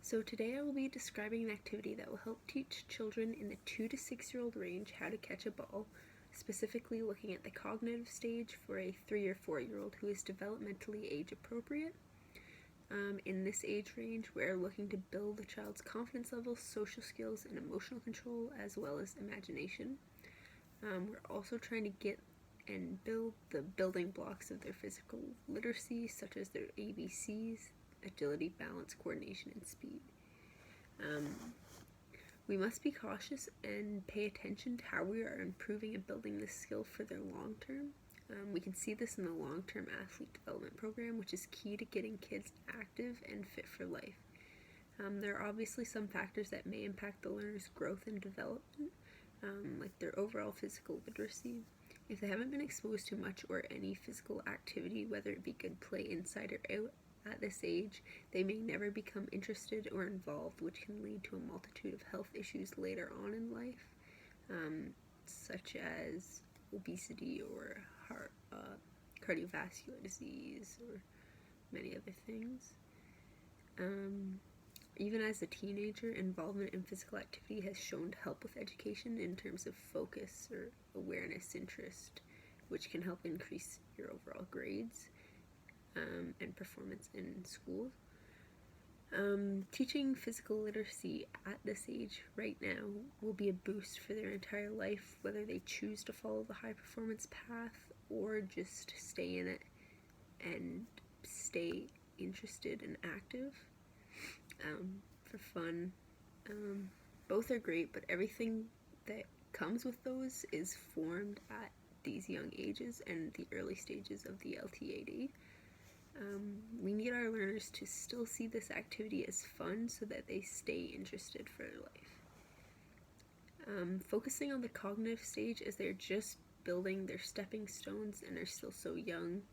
So today I will be describing an activity that will help teach children in the 2 to 6-year-old range how to catch a ball, specifically looking at the cognitive stage for a 3 or 4-year-old who is developmentally age appropriate. In this age range, we're looking to build the child's confidence levels, social skills, and emotional control, as well as imagination. We're also trying to get and build the building blocks of their physical literacy, such as their ABCs, agility, balance, coordination, and speed. We must be cautious and pay attention to how we are improving and building this skill for their long term. We can see this in the long-term athlete development program, which is key to getting kids active and fit for life. There are obviously some factors that may impact the learner's growth and development, like their overall physical literacy. If they haven't been exposed to much or any physical activity, whether it be good play inside or out at this age, they may never become interested or involved, which can lead to a multitude of health issues later on in life, such as obesity or cardiovascular disease or many other things. Even as a teenager, involvement in physical activity has shown to help with education in terms of focus or awareness, interest, which can help increase your overall grades and performance in school. Teaching physical literacy at this age right now will be a boost for their entire life, whether they choose to follow the high performance path or just stay in it and stay interested and active for fun. Both are great, but everything that comes with those is formed at these young ages and the early stages of the LTAD. We need our learners to still see this activity as fun so that they stay interested for life. Focusing on the cognitive stage as they're just building their stepping stones and are still so young,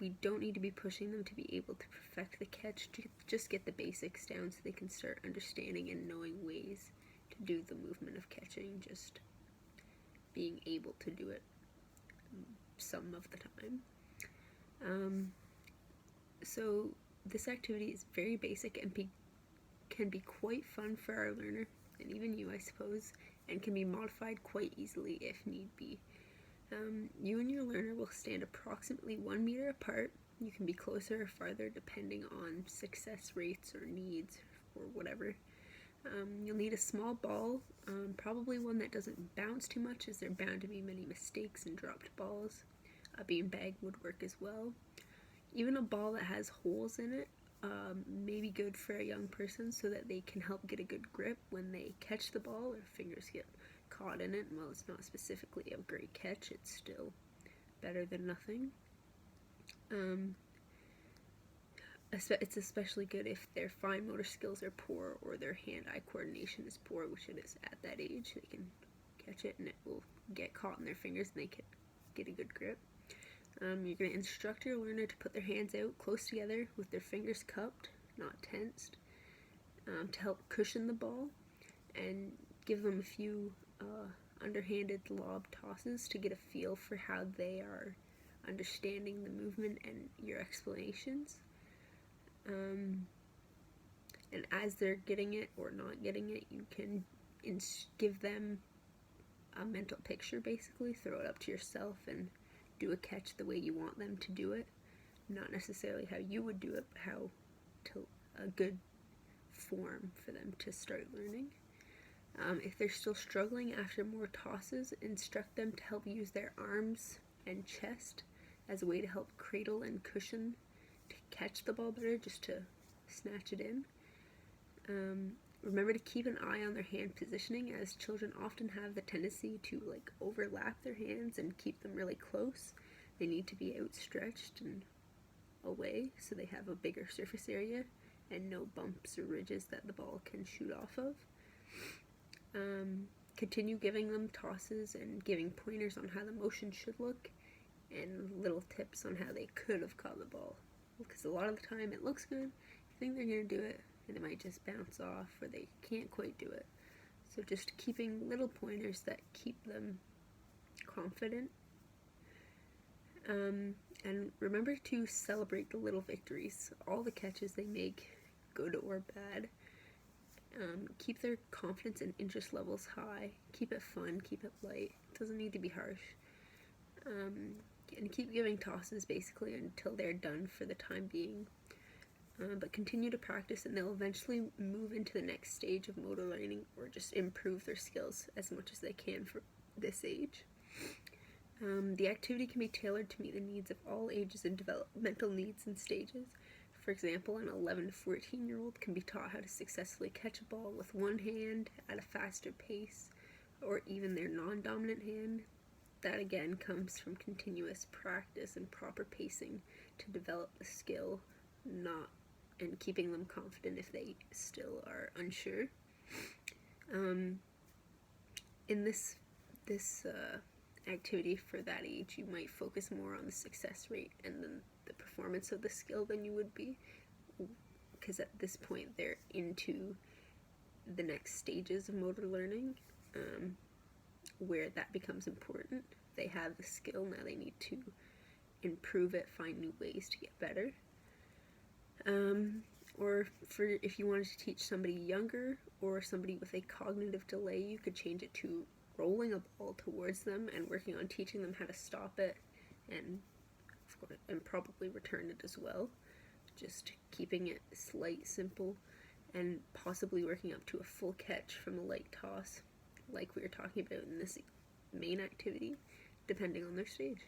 we don't need to be pushing them to be able to perfect the catch, to just get the basics down so they can start understanding and knowing ways to do the movement of catching, just being able to do it some of the time. So this activity is very basic and can be quite fun for our learner, and even you, I suppose, and can be modified quite easily if need be. You and your learner will stand approximately 1 meter apart. You can be closer or farther depending on success rates or needs or whatever. You'll need a small ball, probably one that doesn't bounce too much, as there are bound to be many mistakes and dropped balls. A beanbag would work as well. Even a ball that has holes in it may be good for a young person so that they can help get a good grip when they catch the ball. Their fingers get caught in it, and while it's not specifically a great catch, it's still better than nothing. It's especially good if their fine motor skills are poor or their hand-eye coordination is poor, which it is at that age. They can catch it and it will get caught in their fingers and they can get a good grip. You're going to instruct your learner to put their hands out close together with their fingers cupped, not tensed, to help cushion the ball, and give them a few underhanded lob tosses to get a feel for how they are understanding the movement and your explanations. And as they're getting it or not getting it, you can give them a mental picture, basically. Throw it up to yourself and do a catch the way you want them to do it. Not necessarily how you would do it, but how to a good form for them to start learning. If they're still struggling after more tosses, instruct them to help use their arms and chest as a way to help cradle and cushion to catch the ball better, just to snatch it in. Remember to keep an eye on their hand positioning, as children often have the tendency to overlap their hands and keep them really close. They need to be outstretched and away so they have a bigger surface area and no bumps or ridges that the ball can shoot off of. Continue giving them tosses and giving pointers on how the motion should look and little tips on how they could have caught the ball, because a lot of the time it looks good, you think they're going to do it, and it might just bounce off or they can't quite do it. So just keeping little pointers that keep them confident. And remember to celebrate the little victories. All the catches they make good or bad. Keep their confidence and interest levels high. Keep it fun, keep it light. It doesn't need to be harsh. And keep giving tosses basically until they're done for the time being. But continue to practice, and they'll eventually move into the next stage of motor learning or just improve their skills as much as they can for this age. The activity can be tailored to meet the needs of all ages and developmental needs and stages. For example, an 11 to 14-year-old can be taught how to successfully catch a ball with one hand at a faster pace, or even their non-dominant hand. That again comes from continuous practice and proper pacing to develop the skill, and keeping them confident if they still are unsure. In this activity for that age, you might focus more on the success rate and then the performance of the skill than you would be, because at this point they're into the next stages of motor learning, where that becomes important. They have the skill, now they need to improve it, find new ways to get better. Or if you wanted to teach somebody younger or somebody with a cognitive delay, you could change it to rolling a ball towards them and working on teaching them how to stop it and probably return it as well. Just keeping it slight, simple, and possibly working up to a full catch from a light toss, like we were talking about in this main activity, depending on their stage.